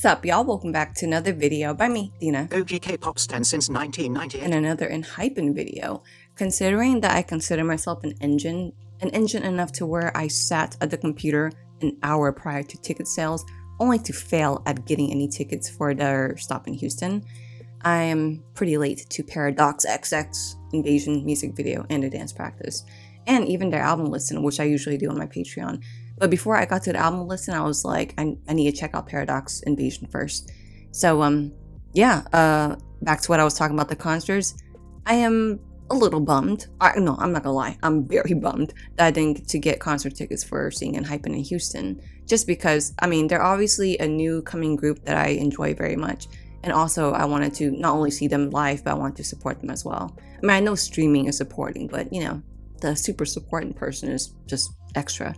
Sup y'all, welcome back to another video by me, Dina. OG K-pop stan since 1998. And another ENHYPEN video. Considering that I consider myself an engine enough to where I sat at the computer an hour prior to ticket sales, only to fail at getting any tickets for their stop in Houston, I am pretty late to ParadoXXX Invasion music video and a dance practice, and even their album listen, which I usually do on my Patreon. But before I got to the album listen, I was like, I need to check out Paradox Invasion first. So back to what I was talking about, the concerts. I am a little bummed. No, I'm not gonna lie. I'm very bummed that I didn't get to get concert tickets for seeing ENHYPEN in Houston. Just because, I mean, they're obviously a new coming group that I enjoy very much. And also, I wanted to not only see them live, but I want to support them as well. I mean, I know streaming is supporting, but you know, the super supporting person is just extra.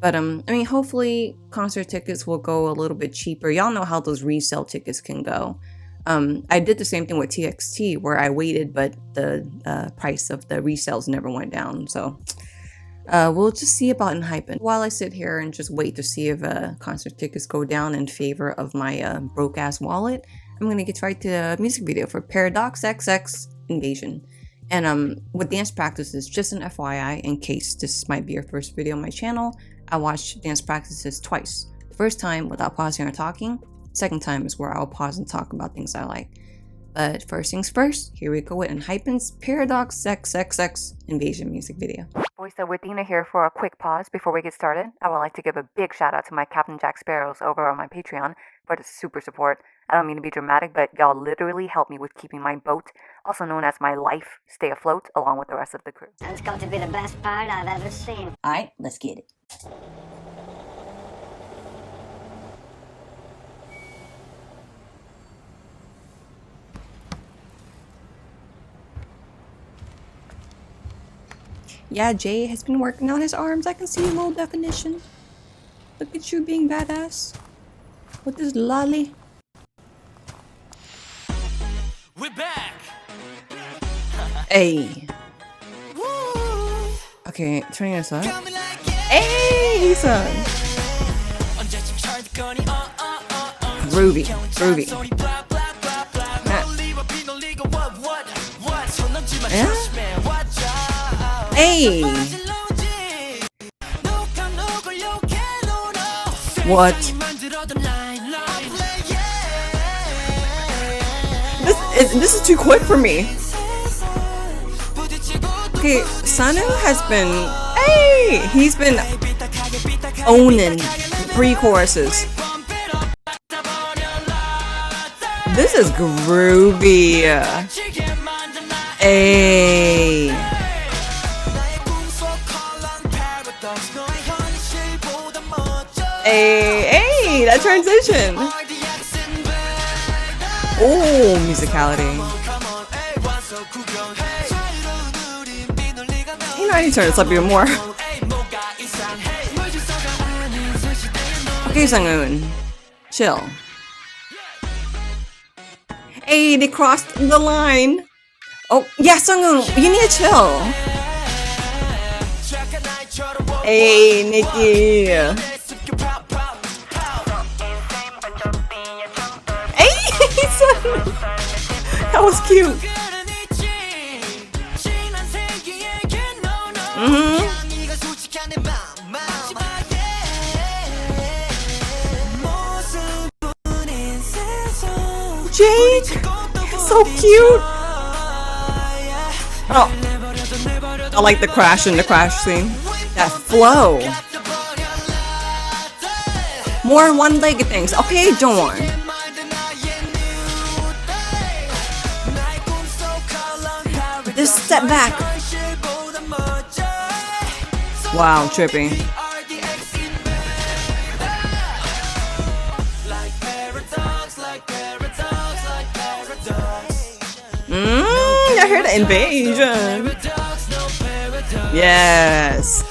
But I mean, hopefully concert tickets will go a little bit cheaper. Y'all know how those resale tickets can go. I did the same thing with TXT, where I waited, but the price of the resales never went down. So we'll just see about ENHYPEN. While I sit here and just wait to see if concert tickets go down in favor of my broke-ass wallet, I'm gonna get right to the music video for ParadoXXX Invasion. And with dance practices, just an FYI, in case this might be your first video on my channel, I watched dance practices twice. The first time without pausing or talking. Second time is where I'll pause and talk about things I like. But first things first, here we go with ENHYPEN's ParadoXXX Invasion music video. Voiceover with Dina here for a quick pause before we get started. I would like to give a big shout out to my Captain Jack Sparrows over on my Patreon for the super support. I don't mean to be dramatic, but y'all literally help me with keeping my boat, also known as my life, stay afloat along with the rest of the crew. It's going to be the best part I've ever seen. Alright, let's get it. Yeah, Jay has been working on his arms. I can see a little definition. Look at you being badass. With this lolly. We're back. Hey. Okay, turning this up. Hey, son. Groovy, groovy. Yeah. Hey. What? This is too quick for me. Okay, Sanu has been, he's been owning pre-choruses. This is groovy. Hey. Hey, that transition. Oh, musicality. You know, I need to turn this up even more. Okay, Sanghoon. Chill. Hey, they crossed the line. Oh, yeah, Sanghoon, you need to chill. Hey, Nikki. That was cute. Jake, so cute. Oh, I like the crash in the crash scene. That flow. More one-legged things. Okay, Dawn. This step back. Wow, trippy. I heard the invasion. Yes.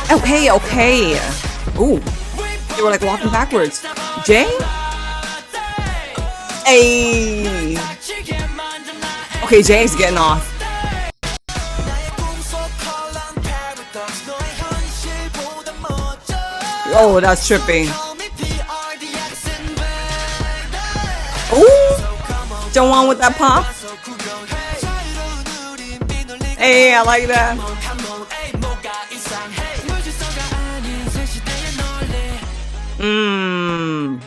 Okay. Ooh. They were like walking backwards. Jay? Hey. Okay, Jay's getting off. Oh, that's trippy. Ooh, don't want with that pop. Hey, I like that. Mmm.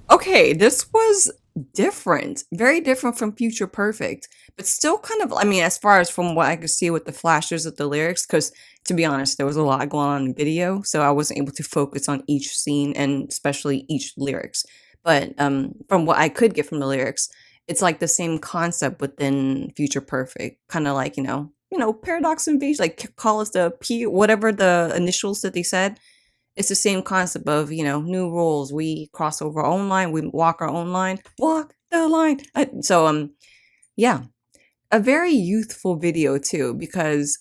Okay, this was different. Very different from Future Perfect, but still kind of, I mean, as far as from what I could see with the flashes of the lyrics, because to be honest, there was a lot going on in the video, so I wasn't able to focus on each scene and especially each lyrics. But from what I could get from the lyrics, it's like the same concept within Future Perfect, kind of like, Paradox Invasion, like call us the P, whatever the initials that they said. It's the same concept of, new rules. We cross over our own line. We walk our own line. Walk the line. Yeah, a very youthful video too, because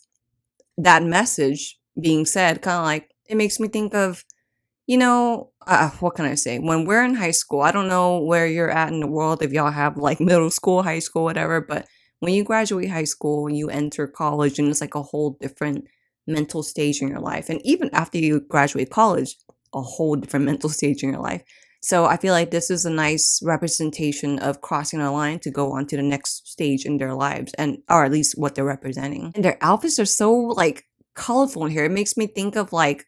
that message being said, kind of like, it makes me think of, what can I say? When we're in high school, I don't know where you're at in the world, if y'all have like middle school, high school, whatever, but when you graduate high school, you enter college and it's like a whole different mental stage in your life. And even after you graduate college, a whole different mental stage in your life. So I feel like this is a nice representation of crossing a line to go on to the next stage in their lives, or at least what they're representing. And their outfits are so like colorful in here. It makes me think of like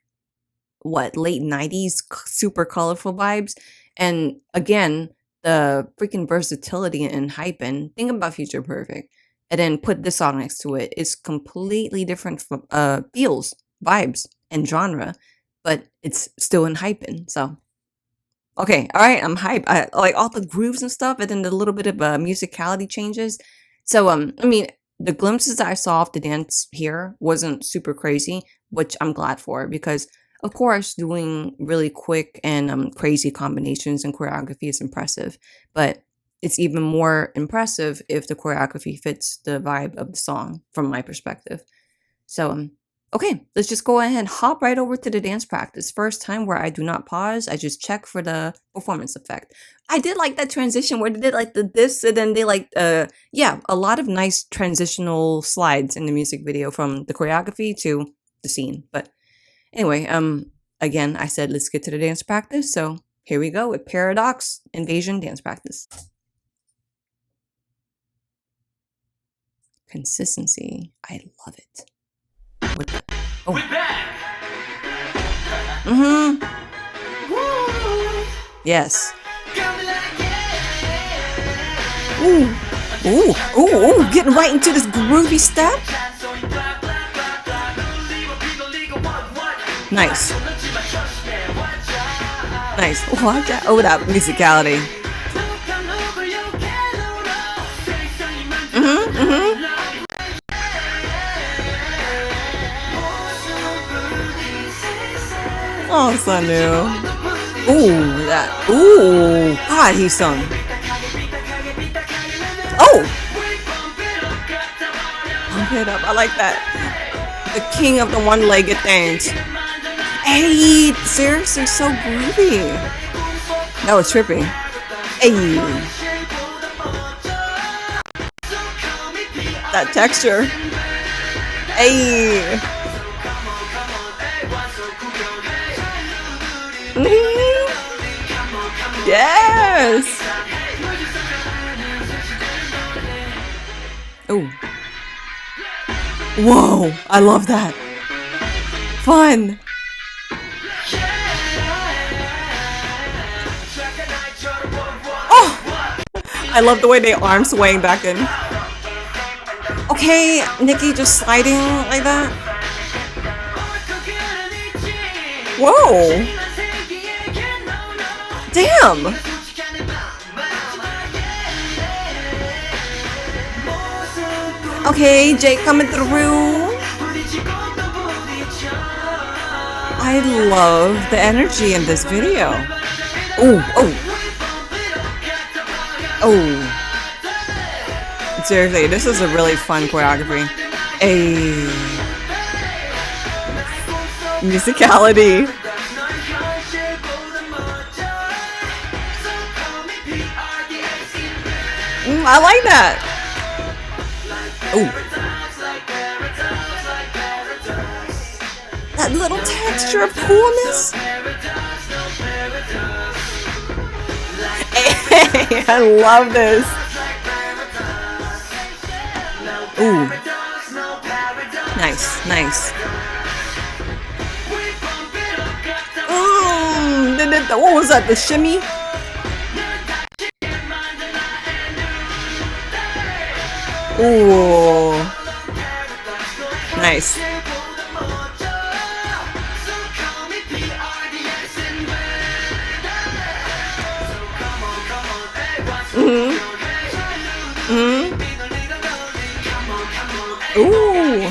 late 90s super colorful vibes. And again, the freaking versatility in ENHYPEN. Think about Future Perfect. And then put this song next to it. It's completely different from feels, vibes, and genre, but it's still ENHYPEN. So, okay, all right, I'm hyped. I like all the grooves and stuff, and then the little bit of musicality changes. So, I mean, the glimpses that I saw of the dance here wasn't super crazy, which I'm glad for, because of course, doing really quick and crazy combinations and choreography is impressive, but it's even more impressive if the choreography fits the vibe of the song, from my perspective. So, okay, let's just go ahead and hop right over to the dance practice. First time where I do not pause, I just check for the performance effect. I did like that transition where they did like this, and then they like, a lot of nice transitional slides in the music video from the choreography to the scene. But anyway, again, I said let's get to the dance practice, so here we go with ParadoXXX Invasion dance practice. Consistency. I love it. Oh. We're back. Mm-hmm. Yes. Ooh. Ooh. Ooh. Ooh. Getting right into this groovy step. Nice. Nice. Watch out. Oh, that musicality. Mm-hmm. Mm-hmm. Oh, Sanu. Ooh, that. Ooh. God, he sung. Oh! Pump it up. I like that. The king of the one-legged dance. Hey, seriously, so groovy. That was trippy. Hey. That texture. Hey. Yes. Oh. Whoa, I love that. Fun. Oh, I love the way they arm swaying back in. Okay, Nikki just sliding like that. Whoa. Damn. Okay, Jake coming through. I love the energy in this video. Oh, oh. Oh. Seriously, this is a really fun choreography. Ayy. Musicality. I like that. Oh. that little texture of coolness. Hey, I love this. Ooh. Nice, nice. What was that? The shimmy? Ooh. Nice. Ooh.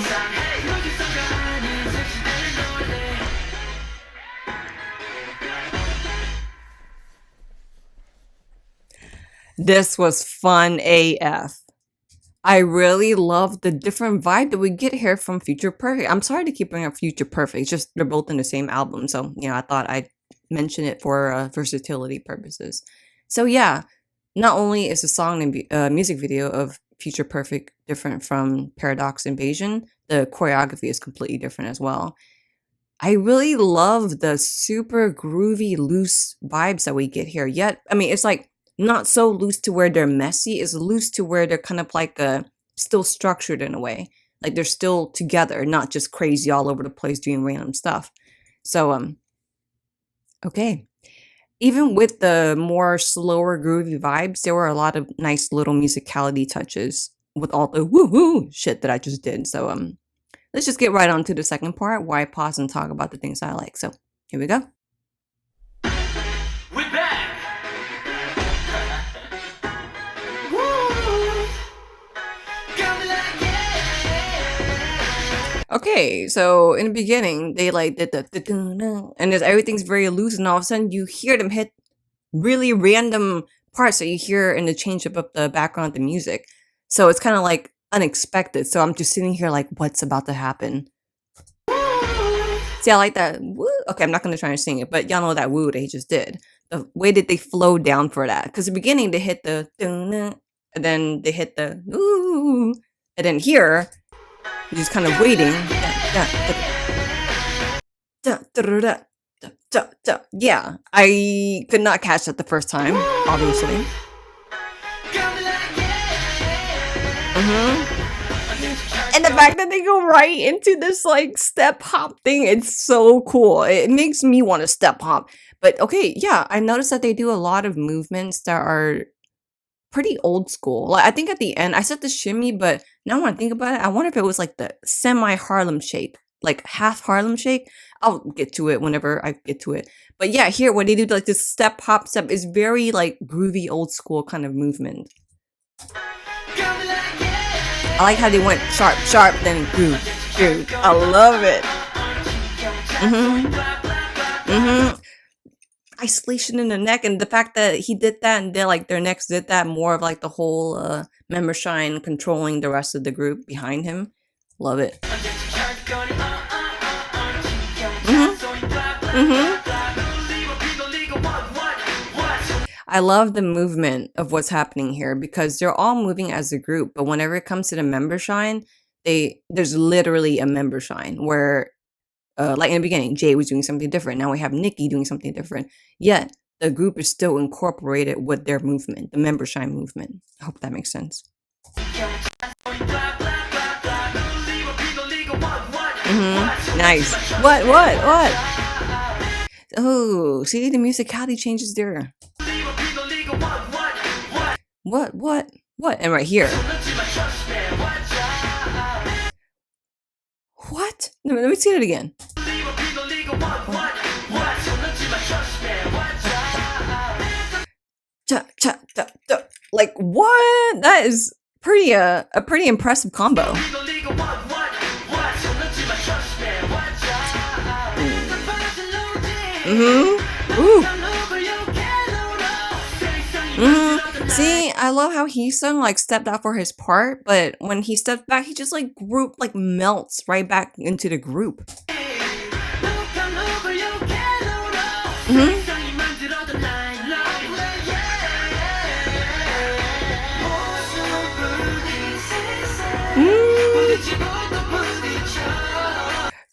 This was fun AF. I really love the different vibe that we get here from Future Perfect. I'm sorry to keep bringing up Future Perfect. It's just they're both in the same album. So, I thought I'd mention it for versatility purposes. So, yeah, not only is the song and music video of Future Perfect different from Paradox Invasion, the choreography is completely different as well. I really love the super groovy, loose vibes that we get here. Yet, it's like not so loose to where they're messy. It's loose to where they're kind of like still structured in a way. Like they're still together, not just crazy all over the place doing random stuff. So, okay. Even with the more slower groovy vibes, there were a lot of nice little musicality touches with all the woohoo shit that I just did. So, let's just get right on to the second part where I pause and talk about the things I like. So, here we go. We're back. Okay, so in the beginning, they like did the and everything's very loose, and all of a sudden you hear them hit really random parts that you hear in the change up of the background of the music. So it's kind of like unexpected. So I'm just sitting here like, what's about to happen? See, I like that woo. Okay, I'm not gonna try to sing it, but y'all know that woo they just did. The way that they flow down for that, because the beginning they hit the and then they hit the ooh, and then here. Just kind of waiting. Yeah, I could not catch that the first time, obviously. And the fact that they go right into this like step hop thing, it's so cool. It makes me want to step hop. But okay, yeah, I noticed that they do a lot of movements that are pretty old school. Like I think at the end I said the shimmy, but now when I think about it, I wonder if it was like the semi Harlem shake, like half Harlem shake. I'll get to it whenever I get to it. But yeah, here when they do like this step hop step is very like groovy old school kind of movement. I like how they went sharp, sharp, then groove, groove. I love it. Isolation in the neck, and the fact that he did that and their necks did that, more of like the whole member shine controlling the rest of the group behind him. Love it. I love the movement of what's happening here because they're all moving as a group, but whenever it comes to the member shine, there's literally a member shine where like in the beginning, Jay was doing something different. Now we have Nikki doing something different. Yet the group is still incorporated with their movement, the member shine movement. I hope that makes sense. Nice. What? Oh, see the musicality changes there. What? And right here. What? Let me see it again. Like what? That is a pretty impressive combo. Ooh. See, I love how Heesung like stepped out for his part, but when he stepped back, he just like melts right back into the group.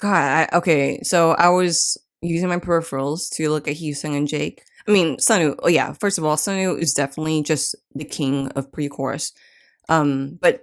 God, okay, so I was using my peripherals to look at Hyosung and Jake. I mean, Sunu. Oh yeah, first of all, Sunu is definitely just the king of pre-chorus. But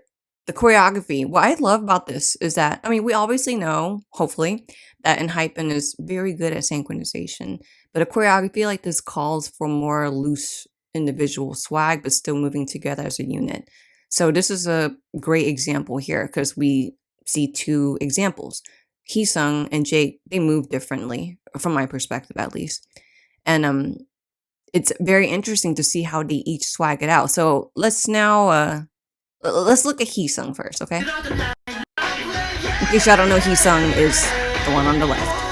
the choreography, what I love about this is that, I mean, we obviously know, hopefully, that ENHYPEN is very good at synchronization, but a choreography like this calls for more loose individual swag, but still moving together as a unit. So this is a great example here because we see two examples. Hyosung and Jake, they move differently, from my perspective at least. And it's very interesting to see how they each swag it out. So let's now let's look at Hyosung first, okay? In case y'all don't know, Hyosung is the one on the left.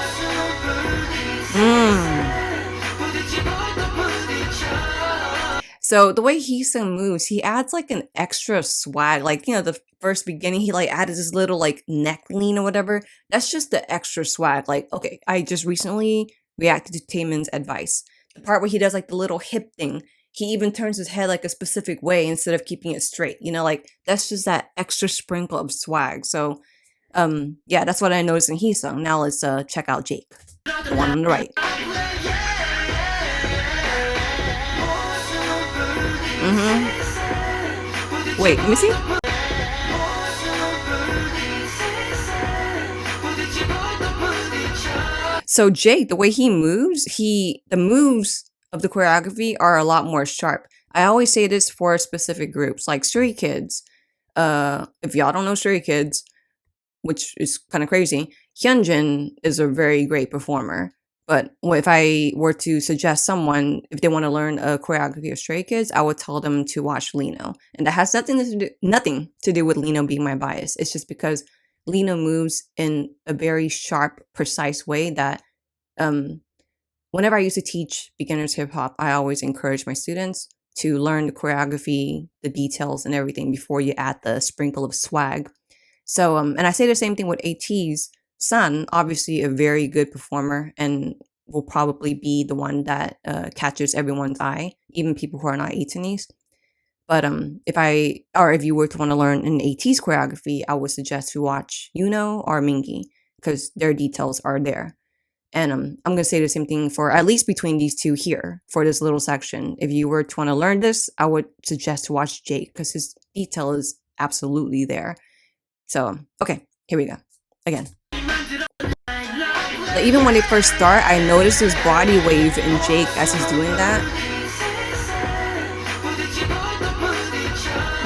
So the way Hyosung moves, he adds like an extra swag. Like, you know, the first beginning, he like added this little like neck lean or whatever. That's just the extra swag. Like, okay, I just recently reacted to Taemin's advice. The part where he does like the little hip thing, he even turns his head like a specific way instead of keeping it straight. You know, like that's just that extra sprinkle of swag. So, yeah, that's what I noticed in Hyosung. Now let's check out Jake, the one on the right. Wait, let me see. So Jake, the way he moves, the moves of the choreography are a lot more sharp. I always say this for specific groups, like Stray Kids. If y'all don't know Stray Kids, which is kind of crazy, Hyunjin is a very great performer. But if I were to suggest someone, if they want to learn a choreography of Stray Kids, I would tell them to watch Lino. And that has nothing to do with Lino being my bias. It's just because Lino moves in a very sharp, precise way that whenever I used to teach beginners hip hop, I always encourage my students to learn the choreography, the details, and everything before you add the sprinkle of swag. So, and I say the same thing with AT's son, obviously a very good performer and will probably be the one that catches everyone's eye, even people who are not ATinis. But if you were to want to learn an AT's choreography, I would suggest to watch Yuno or Mingi because their details are there. And I'm going to say the same thing for at least between these two here for this little section. If you were to want to learn this, I would suggest to watch Jake because his detail is absolutely there. So, okay, here we go. Again. Like, even when they first start, I noticed his body wave in Jake as he's doing that.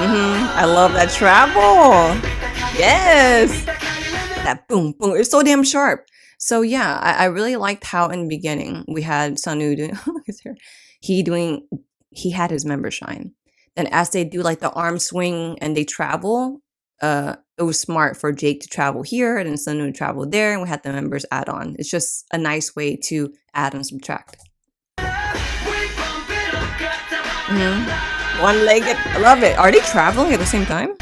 I love that travel. Yes. That boom, boom. It's so damn sharp. So yeah, I really liked how in the beginning we had Sunu doing, look at his hair. He had his member shine. Then as they do like the arm swing and they travel, it was smart for Jake to travel here and then Sunu to travel there, and we had the members add on. It's just a nice way to add and subtract. One-legged, I love it. Are they traveling at the same time?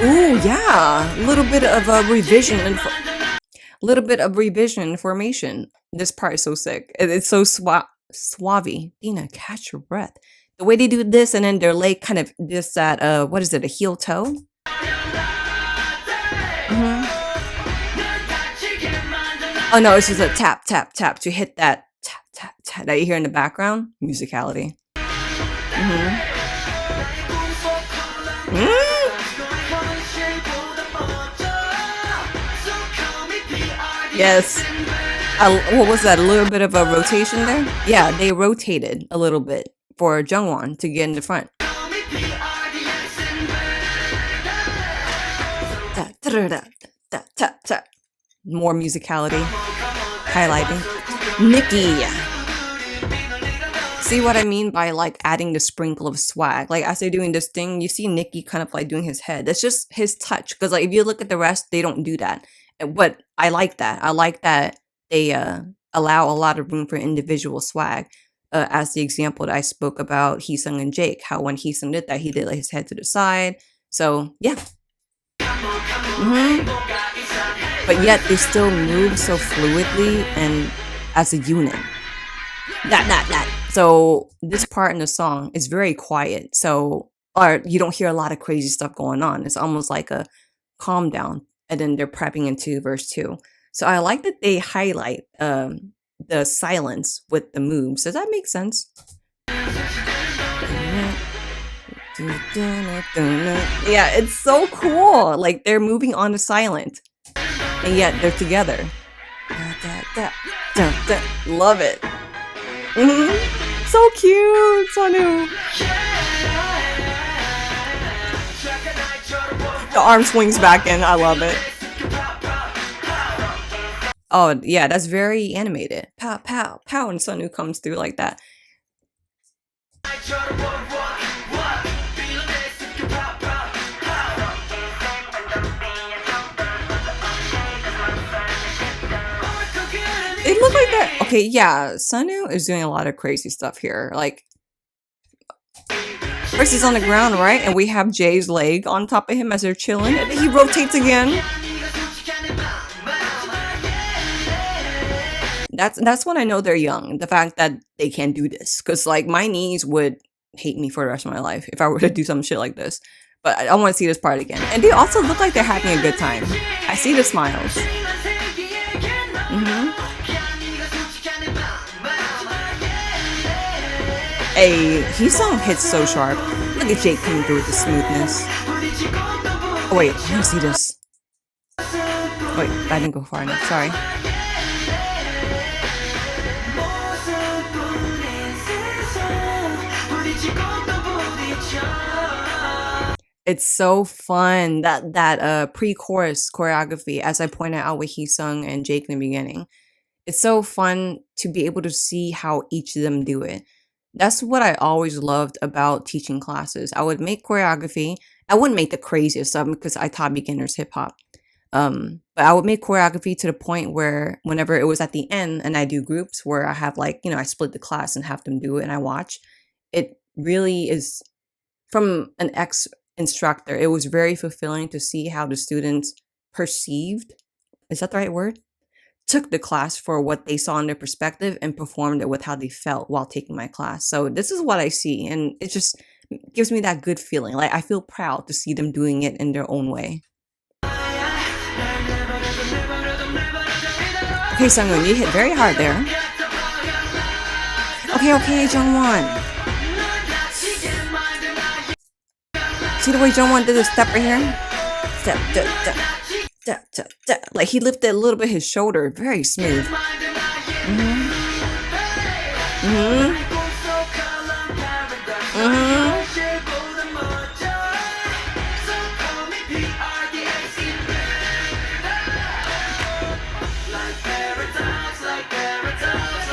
Ooh, yeah, a little bit of a revision and information. This part is so sick. It's so suave. Dina, catch your breath. The way they do this and then their leg kind of this that what is it, a heel toe? Oh no, it's just a tap tap tap to hit that tap tap tap that you hear in the background. Musicality. Yes. What was that? A little bit of a rotation there? Yeah, they rotated a little bit for Jungwon to get in the front. More musicality. Highlighting. Nikki. See what I mean by like adding the sprinkle of swag? Like as they're doing this thing, you see Nikki kind of like doing his head. That's just his touch. Because like if you look at the rest, they don't do that. But I like that. I like that they allow a lot of room for individual swag. As the example that I spoke about Hyosung and Jake, how when Hyosung did that, he did like his head to the side. So yeah. But yet they still move so fluidly and as a unit. That. So this part in the song is very quiet. So or you don't hear a lot of crazy stuff going on. It's almost like a calm down, and then they're prepping into verse 2. So I like that they highlight the silence with the moves. Does that make sense? Yeah, it's so cool. Like they're moving on to silent, and yet they're together. Love it. So cute, Sonu. The arm swings back in. I love it. Oh yeah, that's very animated. Pow pow pow, and Sonu comes through like that. They look like that. Okay, yeah, Sonu is doing a lot of crazy stuff here. Like, first he's on the ground, right? And we have Jay's leg on top of him as they're chilling. And then he rotates again. That's when I know they're young. The fact that they can't do this. Because, like, my knees would hate me for the rest of my life if I were to do some shit like this. But I want to see this part again. And they also look like they're having a good time. I see the smiles. Hey, his song hits so sharp. Look at Jake coming through with the smoothness. Oh wait, I want to see this. Wait, I didn't go far enough. Sorry. It's so fun, that pre-chorus choreography, as I pointed out with Heesung and Jake in the beginning. It's so fun to be able to see how each of them do it. That's what I always loved about teaching classes. I would make choreography. I wouldn't make the craziest stuff because I taught beginners hip hop. But I would make choreography to the point where whenever it was at the end and I do groups where I have like, I split the class and have them do it and I watch, it really is, from an ex-instructor, it was very fulfilling to see how the students perceived, is that the right word? Took the class for what they saw in their perspective and performed it with how they felt while taking my class. So this is what I see, and it just gives me that good feeling. Like I feel proud to see them doing it in their own way. Okay, Sungwoon, you hit very hard there. Okay, Jungwon. See the way Jungwon did the step right here? Step, like he lifted a little bit his shoulder, very smooth.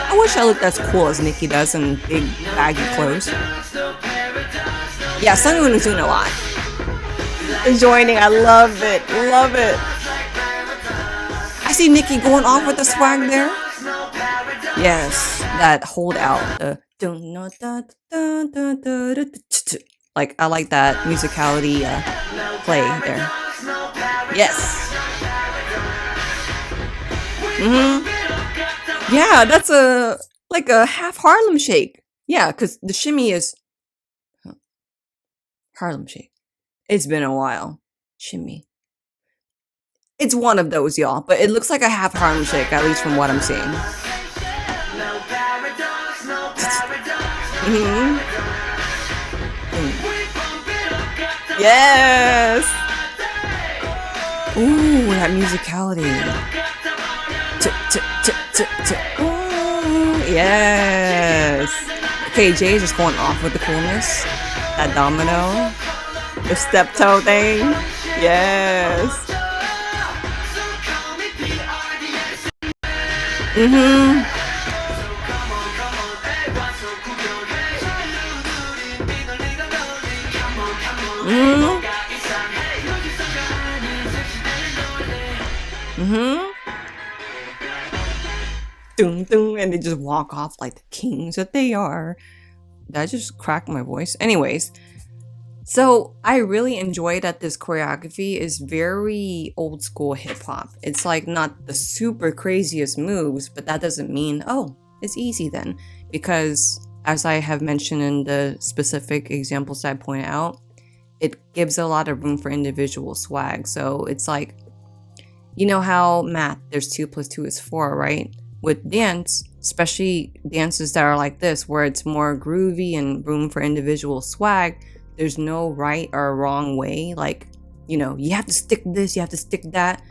I wish I looked as cool as Nikki does in big baggy clothes. Yeah, Sungwoon is doing a lot. Joining, I love it, love it. I see Nikki going off with the swag there. Yes, that hold out. Like, I like that musicality play there. Yes. Yeah, that's like a half Harlem Shake. Yeah, because the shimmy is Harlem Shake. It's been a while. Shimmy. It's one of those, y'all, but it looks like a half Harlem Shake, at least from what I'm seeing. Yes! Ooh, that musicality. Ooh, yes! Okay, Jay is just going off with the coolness. That domino. The step toe thing. Yes. Dun, dun, and they just walk off like the kings that they are. Did I just crack my voice? Anyways, so I really enjoy that this choreography is very old school hip hop. It's like not the super craziest moves, but that doesn't mean, oh, it's easy then. Because as I have mentioned in the specific examples that I pointed out, it gives a lot of room for individual swag. So it's like, you know how math, there's 2 + 2 is 4, right? With dance, especially dances that are like this, where it's more groovy and room for individual swag, there's no right or wrong way. Like, you know, you have to stick this, you have to stick that.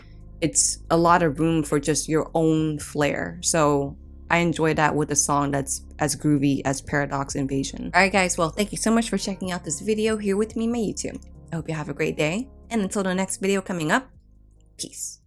It's a lot of room for just your own flair. So I enjoy that with a song that's as groovy as Paradox Invasion. Alright guys, well thank you so much for checking out this video here with me on my YouTube. I hope you have a great day, and until the next video coming up, peace.